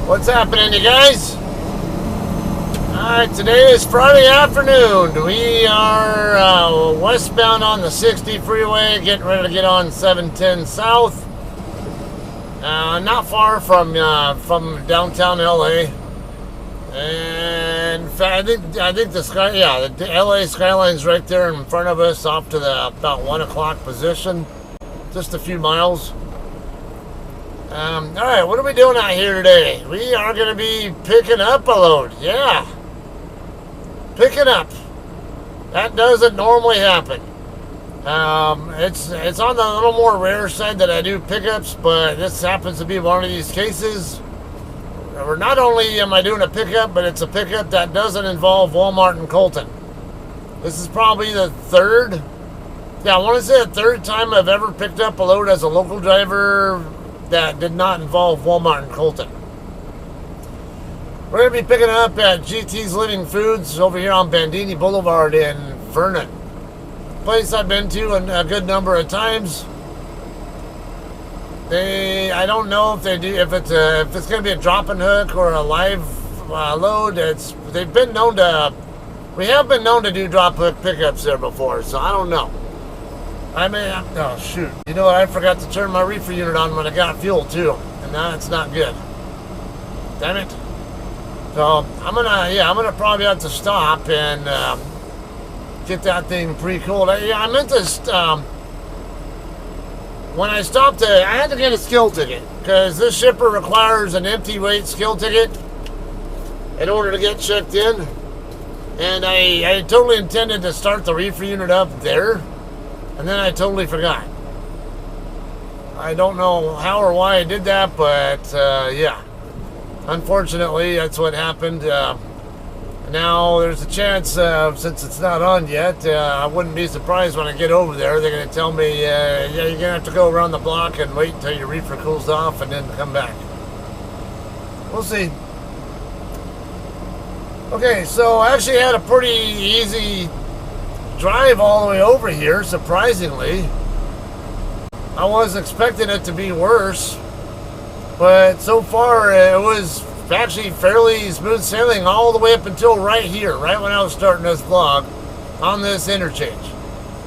What's happening, you guys? Alright, today is Friday afternoon. We are westbound on the 60 freeway, getting ready to get on 710 south. Not far from downtown LA. And in fact, I think the LA skyline's right there in front of us, off to the about 1 o'clock position. Just a few miles. Alright, what are we doing out here today? We are going to be picking up a load. Yeah. Picking up. That doesn't normally happen. It's on the little more rare side that I do pickups, but this happens to be one of these cases. Or not only am I doing a pickup, but it's a pickup that doesn't involve Walmart and Colton. This is probably the third. Yeah, I want to say the third time I've ever picked up a load as a local driver that did not involve Walmart and Colton. We're going to be picking up at GT's Living Foods over here on Bandini Boulevard in Vernon. Place I've been to a good number of times. I don't know if they do, if it's going to be a drop and hook or a live load. We have been known to do drop hook pickups there before, so I don't know. Oh shoot. You know what, I forgot to turn my reefer unit on when I got fuel too. And that's not good. Damn it. So I'm gonna probably have to stop and get that thing pre-cooled. I meant to when I stopped I had to get a skill ticket, because this shipper requires an empty weight skill ticket in order to get checked in. And I totally intended to start the reefer unit up there. And then I totally forgot. I don't know how or why I did that, but yeah. Unfortunately, that's what happened. Now, there's a chance, since it's not on yet, I wouldn't be surprised when I get over there. They're going to tell me, yeah, you're going to have to go around the block and wait until your reefer cools off and then come back. We'll see. Okay, so I actually had a pretty easy drive all the way over here, surprisingly. I was expecting it to be worse, but so far it was actually fairly smooth sailing all the way up until right here, right when I was starting this vlog on this interchange.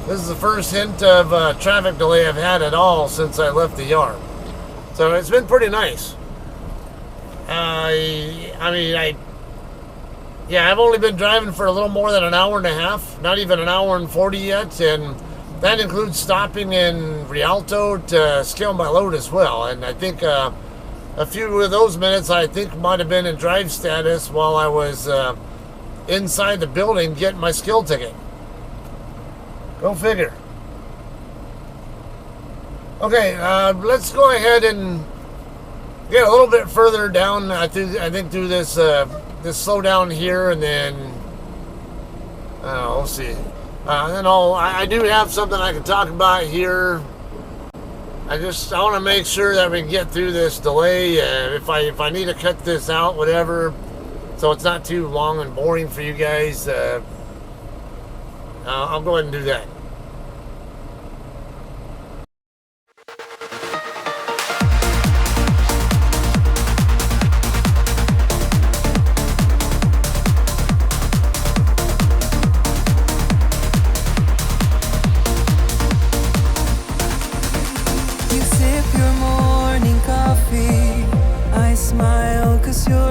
This is the first hint of traffic delay I've had at all since I left the yard, so it's been pretty nice. Yeah, I've only been driving for a little more than an hour and a half, not even an hour and 40 yet, and that includes stopping in Rialto to scale my load as well. And I think a few of those minutes I think might have been in drive status while I was inside the building getting my skill ticket. Go figure. Okay, let's go ahead and get a little bit further down. I think through this slowdown here, and then we'll see. Then I do have something I can talk about here. I want to make sure that we can get through this delay. If I need to cut this out, whatever, so it's not too long and boring for you guys, I'll go ahead and do that.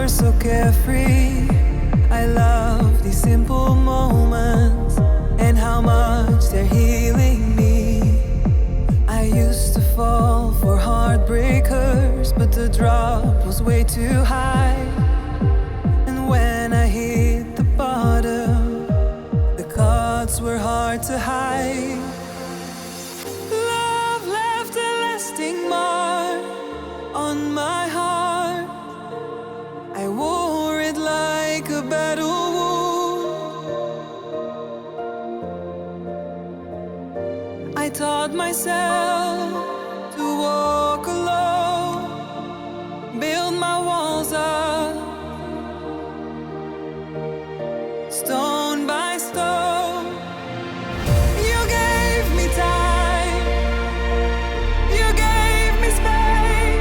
So carefree. I love these simple moments and how much they're healing me. I used to fall for heartbreakers, but the drop was way too high. And when I hit the bottom, the cuts were hard to hide. Love left a lasting mark on my heart. I wore it like a battle wound. I taught myself to walk alone, build my walls up, stone by stone. You gave me time, you gave me space,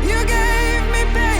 you gave me pain.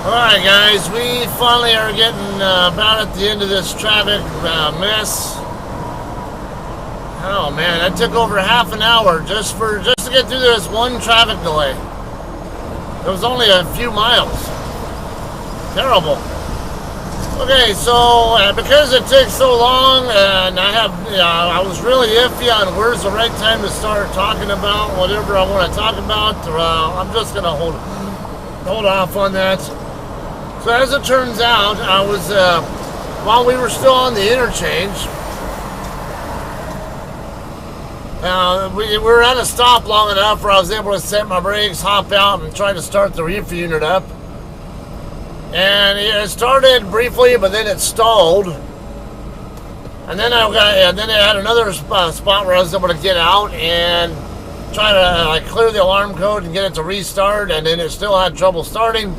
Alright guys, we finally are getting about at the end of this traffic mess. Oh man, that took over half an hour just to get through this one traffic delay. It was only a few miles. Terrible. Okay, so because it takes so long, and I was really iffy on where's the right time to start talking about whatever I want to talk about. I'm just gonna hold off on that. So as it turns out, I was while we were still on the interchange, we were at a stop long enough where I was able to set my brakes, hop out, and try to start the reefer unit up. And it started briefly, but then it stalled. And then I had another spot where I was able to get out and try to clear the alarm code and get it to restart, and then it still had trouble starting.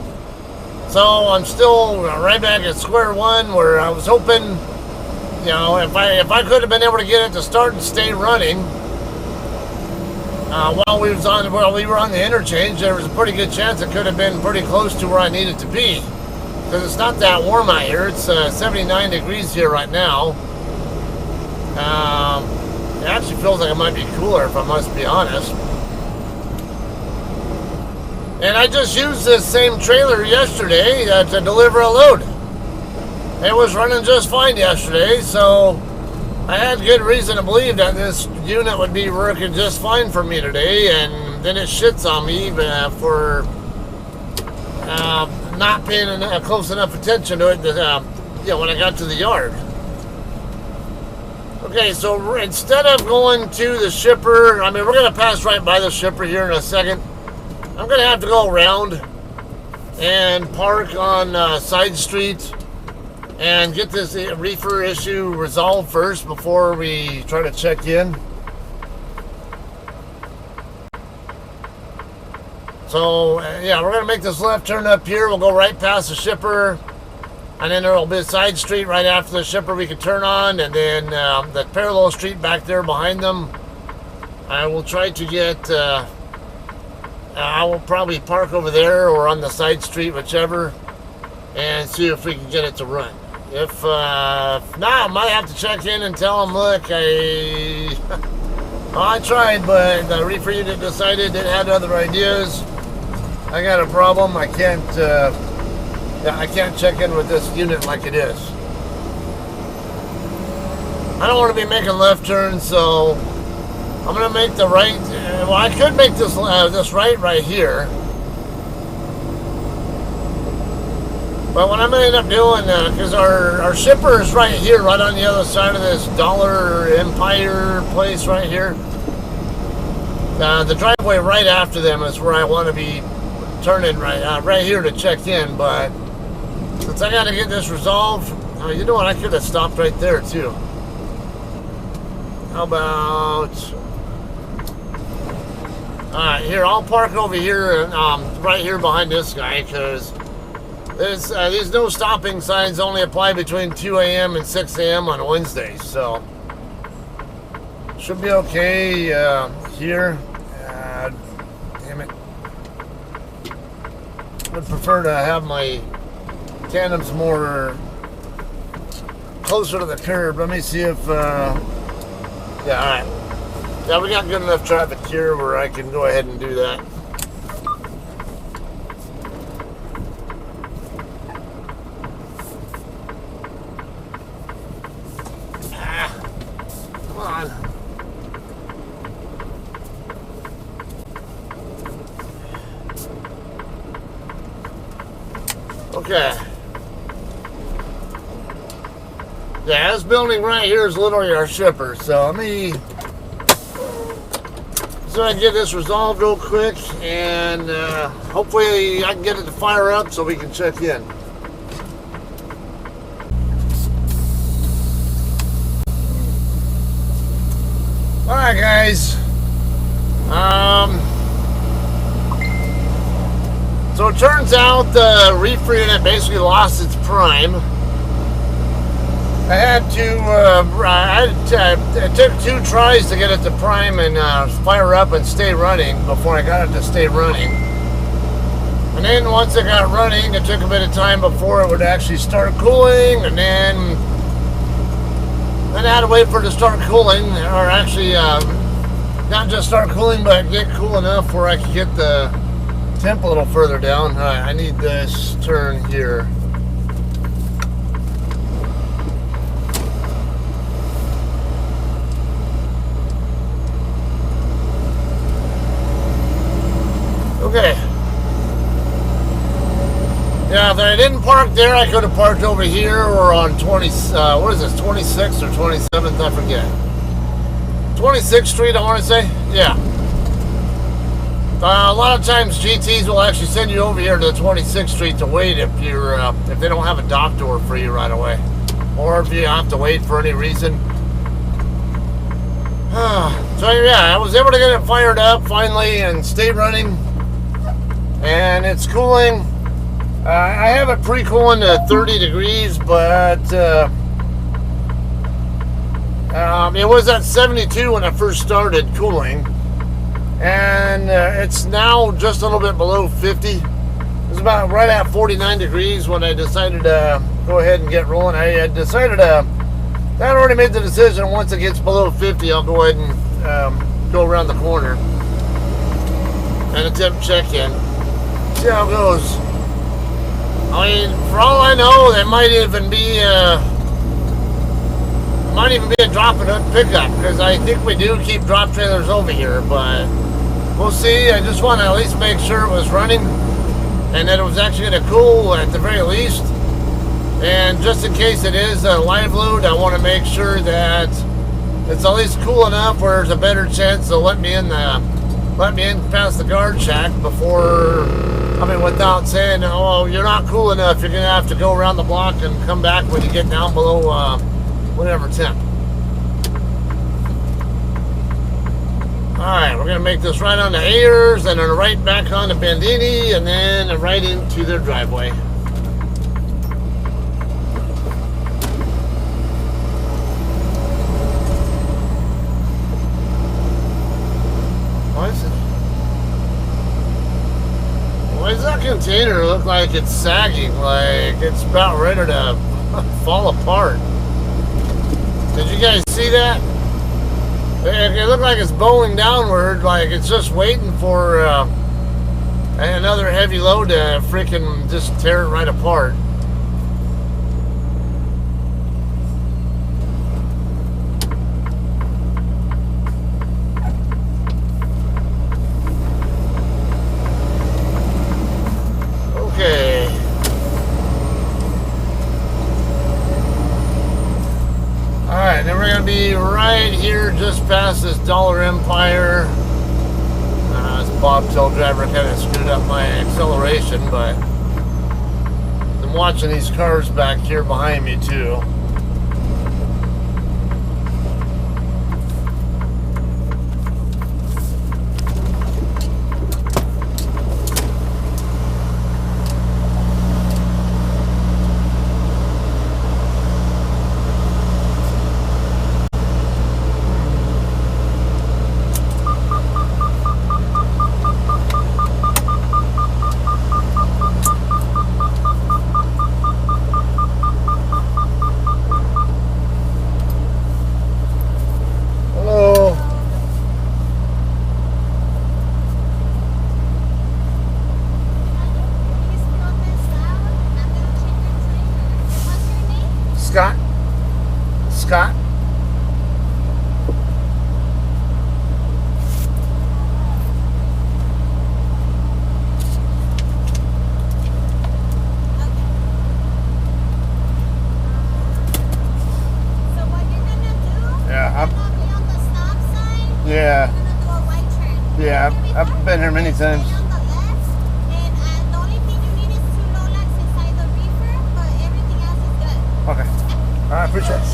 So I'm still right back at square one, where I was hoping, if I could have been able to get it to start and stay running while we were on the interchange, there was a pretty good chance it could have been pretty close to where I needed to be. Because it's not that warm out here. It's 79 degrees here right now. It actually feels like it might be cooler, if I must be honest. And I just used this same trailer yesterday to deliver a load. It was running just fine yesterday, so I had good reason to believe that this unit would be working just fine for me today, and then it shits on me for not paying close enough attention to it when I got to the yard. Okay, so instead of going to the shipper, we're going to pass right by the shipper here in a second. I'm going to have to go around and park on Side Street and get this reefer issue resolved first before we try to check in. So, yeah, we're going to make this left turn up here. We'll go right past the shipper. And then there will be a side street right after the shipper we can turn on. And then the parallel street back there behind them. I will try to get... I will probably park over there or on the side street, whichever. And see if we can get it to run. If not, I might have to check in and tell them, look, I tried, but the reefer unit decided it had other ideas. I got a problem. I can't check in with this unit like it is. I don't want to be making left turns, so I'm gonna make the right. Well, I could make this right here. But what I'm gonna end up doing, because our shipper is right here, right on the other side of this Dollar Empire place right here. The driveway right after them is where I want to be turning right here to check in. But since I got to get this resolved, you know what? I could have stopped right there too. How about? All right, here I'll park over here, right here behind this guy, because these no stopping signs only apply between 2 a.m. and 6 a.m. on Wednesdays, so should be okay here. Damn it. I would prefer to have my tandems more closer to the curb. Let me see if, yeah, all right. Yeah, we got good enough traffic here where I can go ahead and do that. Come on. Okay. Yeah, this building right here is literally our shipper, so let me I can get this resolved real quick, and hopefully I can get it to fire up so we can check in. Alright guys, so it turns out the reefer unit basically lost its prime. I had to, it took 2 tries to get it to prime and fire up and stay running before I got it to stay running. And then once it got running, it took a bit of time before it would actually start cooling, and then I had to wait for it to start cooling, or actually not just start cooling, but get cool enough where I could get the temp a little further down. All right, I need this turn here. Okay. Yeah, if I didn't park there, I could have parked over here or on 20, what is this, 26th or 27th, I forget. 26th Street, I want to say. Yeah. A lot of times GTs will actually send you over here to 26th Street to wait if you're if they don't have a dock door for you right away, or if you have to wait for any reason. So yeah, I was able to get it fired up finally and stay running, and it's cooling. I have it pre-cooling to 30 degrees, but it was at 72 when I first started cooling, and it's now just a little bit below 50. It was about right at 49 degrees when I decided to go ahead and get rolling. I had decided I had already made the decision, once it gets below 50, I'll go ahead and go around the corner and attempt check-in. See how it goes. I mean, for all I know, there might even be a drop and hook pickup, because I think we do keep drop trailers over here, but we'll see. I just want to at least make sure it was running and that it was actually going to cool at the very least. And just in case it is a live load, I want to make sure that it's at least cool enough where there's a better chance to let me in past the guard shack before. I mean, without saying, oh, you're not cool enough, you're going to have to go around the block and come back when you get down below whatever temp. Alright, we're going to make this right on the Ayers, and then right back on the Bandini, and then right into their driveway. Why does that container look like it's sagging, like it's about ready to fall apart? Did you guys see that? It looked like it's bowing downward, like it's just waiting for another heavy load to freaking just tear it right apart. Alright, then we're going to be right here just past this Dollar Empire. This bobtail driver kind of screwed up my acceleration, but I'm watching these cars back here behind me too. Scott? Yeah. Yeah, I've been here many times. On the left, and the only thing you need is 2 Lolacs inside the Reefer, but everything else is good. Okay. Alright, appreciate it.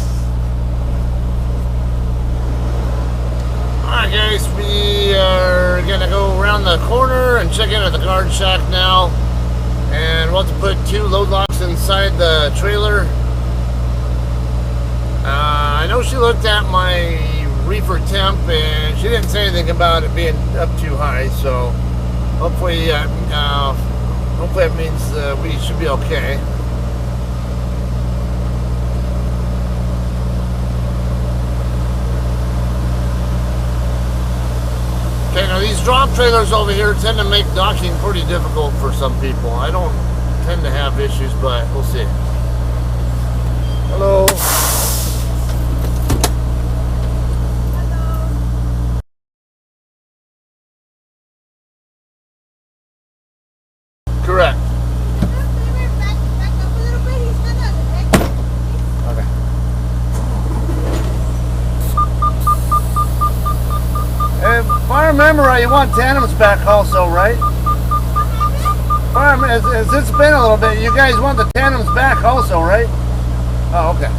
Alright guys, we are gonna go around the corner and check in at the guard shack now. And we'll have to put 2 load locks inside the trailer. I know she looked at my reefer temp and she didn't say anything about it being up too high, so hopefully Hopefully that means we should be okay. Okay, now these drop trailers over here tend to make docking pretty difficult for some people. I don't tend to have issues, but we'll see. Hello. Correct. Back up a little bit. He's gonna exit. Okay. If I remember right, you want tandems back also, right? If I remember, it's been a little bit. You guys want the tandems back also, right? Oh, okay.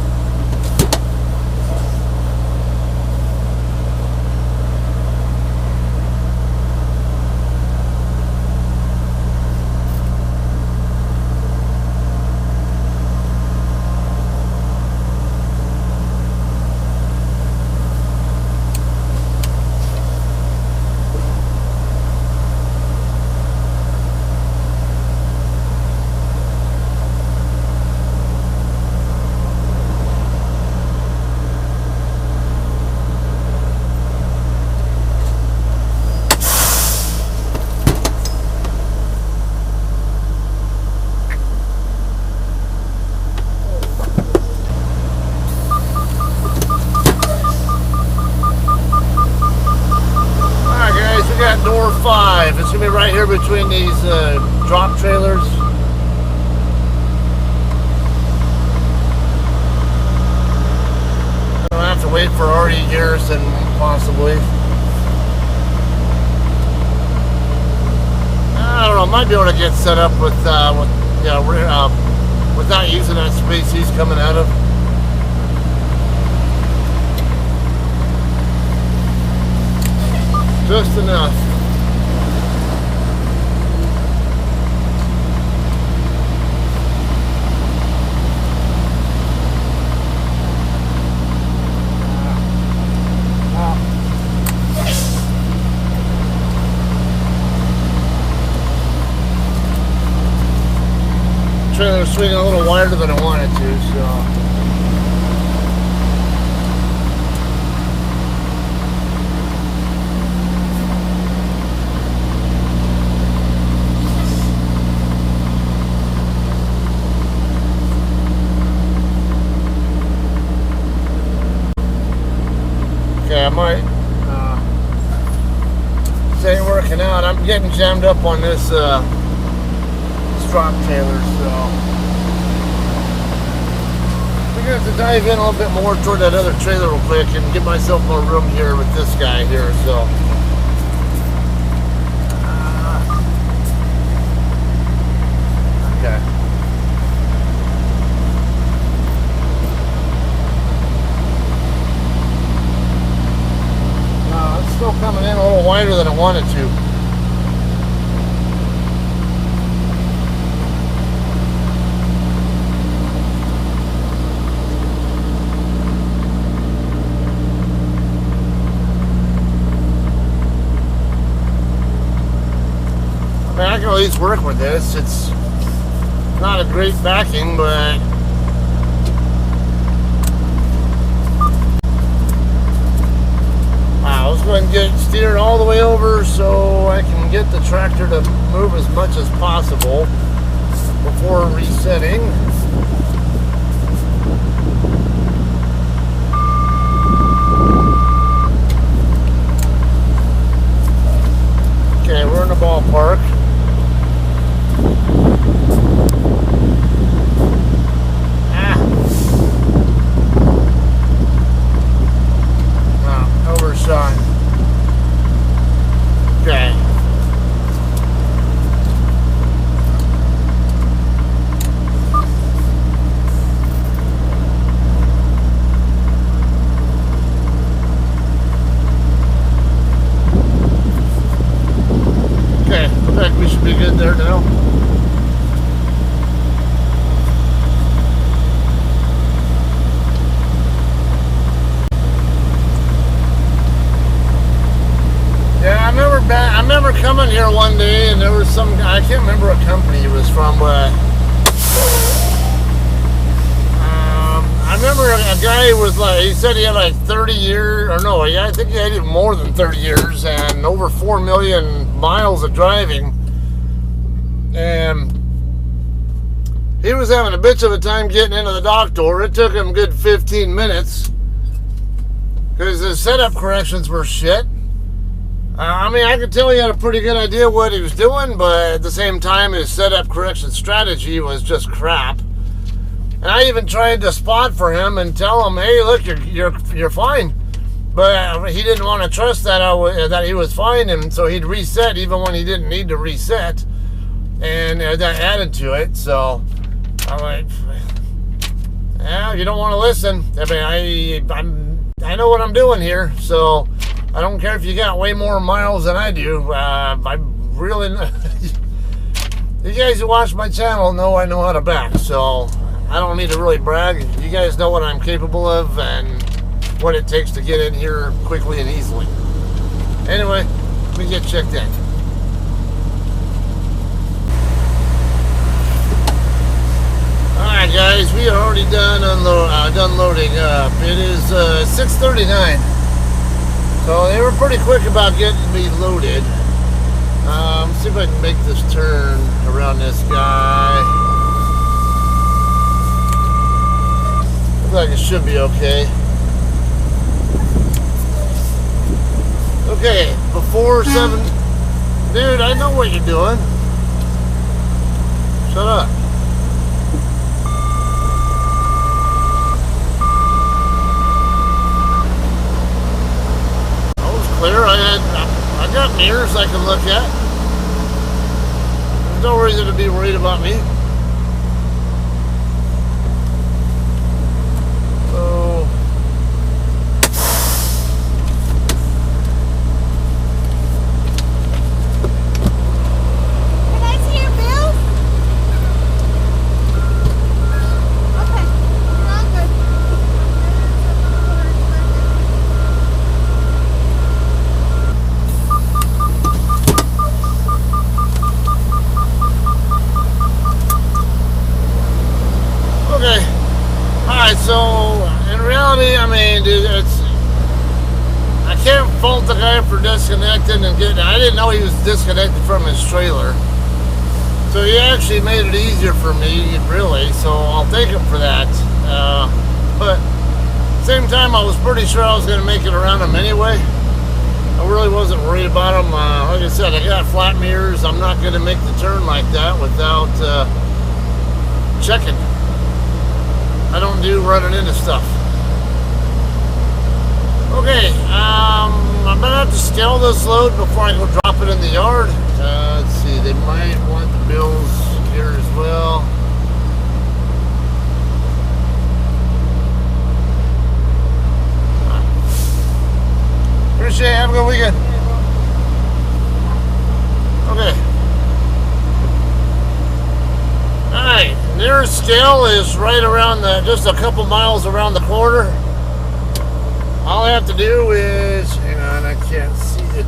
Door 5. It's gonna be right here between these drop trailers. I'll have to wait for R.E. Garrison, possibly. I don't know. Might be able to get set up with without using that space he's coming out of. Just enough. Trailer swinging a little wider than I wanted to, so. Okay, I might. This ain't working out. I'm getting jammed up on this drop trailer, so we're gonna have to dive in a little bit more toward that other trailer real quick and get myself more room here with this guy here. So. Okay. It's still coming in a little wider than I wanted to. I can at least work with this. It's not a great backing, but wow, I was going to get steered all the way over so I can get the tractor to move as much as possible before resetting. Okay, we're in the ballpark. Overshot. Okay. Okay, looks like we should be good there now. I remember coming here one day and there was some guy, I can't remember what company he was from, but I remember a guy was like, he said he had like 30 years, or no, yeah, I think he had even more than 30 years and over 4 million miles of driving. And he was having a bitch of a time getting into the dock door. It took him a good 15 minutes because the setup corrections were shit. I mean, I could tell he had a pretty good idea what he was doing, but at the same time, his setup correction strategy was just crap. And I even tried to spot for him and tell him, "Hey, look, you're fine." But he didn't want to trust that that he was fine, and so he'd reset even when he didn't need to reset, and that added to it. So I'm like, "Yeah, you don't want to listen." I mean, I know what I'm doing here, so. I don't care if you got way more miles than I do. I really, you guys who watch my channel know I know how to back, so I don't need to really brag. You guys know what I'm capable of and what it takes to get in here quickly and easily. Anyway, let me get checked in. Alright guys, we are already done loading up. It is 6:39. So they were pretty quick about getting me loaded. See if I can make this turn around this guy. Looks like it should be okay. Okay, before 7. Dude, I know what you're doing. Shut up. Clear. I got mirrors I can look at. There's no reason to be worried about me. So Can I see your bills? Okay, you're all good. okay. Alright, so in reality, I mean, dude, I can't fault the guy for disconnecting and getting. I didn't know he was disconnected from his trailer. So he actually made it easier for me, really, so I'll thank him for that. But at the same time, I was pretty sure I was going to make it around him anyway. I really wasn't worried about him. Like I said, I got flat mirrors. I'm not going to make the turn like that without checking. I don't do running into stuff. Okay, I'm going to have to scale this load before I go drop it in the yard. Let's see, they might want the bills here as well. Appreciate it. Have a good weekend. Okay. Alright, nearest scale is right around just a couple miles around the corner. All I have to do is, hang on, I can't see it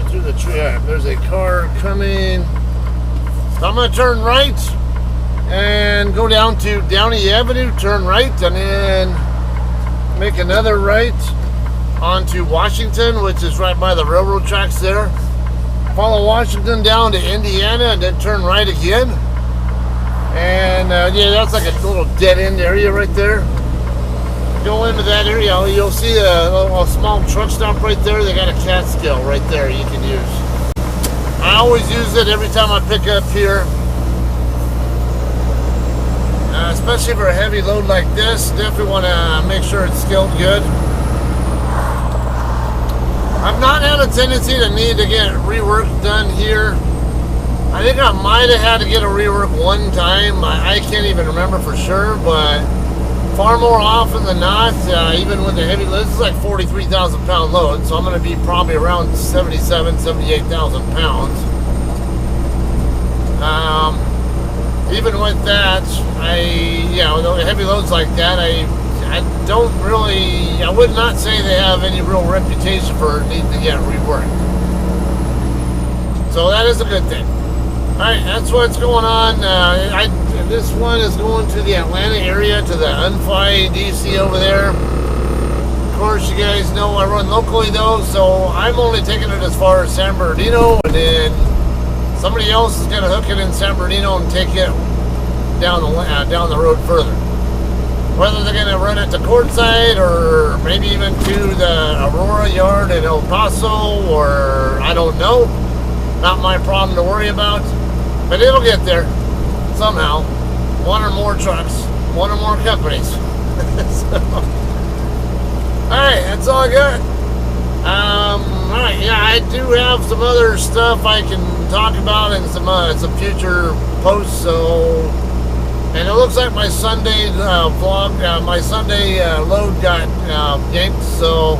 through the tree. There's a car coming. So I'm going to turn right and go down to Downey Avenue, turn right, and then make another right onto Washington, which is right by the railroad tracks there. Follow Washington down to Indiana and then turn right again. And yeah, that's like a little dead end area right there. Go into that area, you'll see a small truck stop right there. They got a cat scale right there you can use. I always use it every time I pick up here. Especially for a heavy load like this, definitely want to make sure it's scaled good. I've not had a tendency to need to get rework done here. I think I might have had to get a rework one time. I can't even remember for sure, but far more often than not, even with the heavy load, this is like 43,000 pound load, so I'm going to be probably around 77, 78,000 pounds. Even with that, with heavy loads like that, I would not say they have any real reputation for needing to get reworked. So that is a good thing. Alright, that's what's going on. This one is going to the Atlanta area, to the Unfly DC over there. Of course, you guys know I run locally though, so I'm only taking it as far as San Bernardino, and then somebody else is going to hook it in San Bernardino and take it down the road further. Whether they're going to run it to Quartzsite or maybe even to the Aurora yard in El Paso, or I don't know. Not my problem to worry about, but it'll get there somehow. One or more trucks, one or more companies. So, alright, that's all I got. Alright, yeah, I do have some other stuff I can talk about in some future posts. So, and it looks like my Sunday vlog, my Sunday load got yanked. So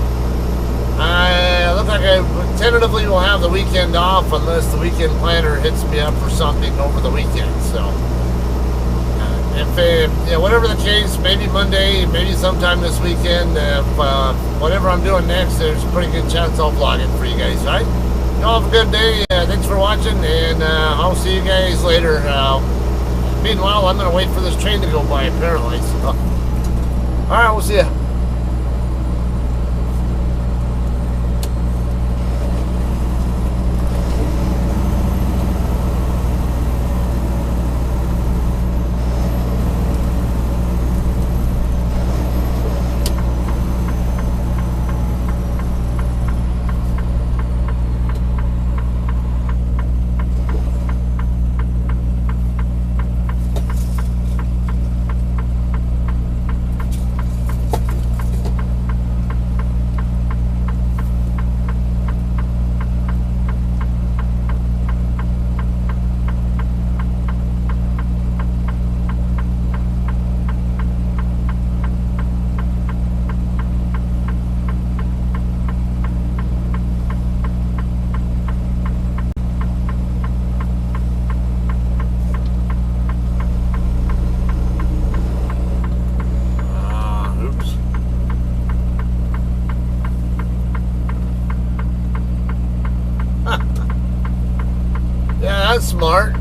I look like I tentatively will have the weekend off unless the weekend planner hits me up for something over the weekend. So whatever the case, maybe Monday, maybe sometime this weekend, if whatever I'm doing next, there's a pretty good chance I'll vlog it for you guys. All right, y'all have a good day. Thanks for watching, and I'll see you guys later. Meanwhile, I'm gonna wait for this train to go by apparently. So, all right, we'll see ya. That's smart.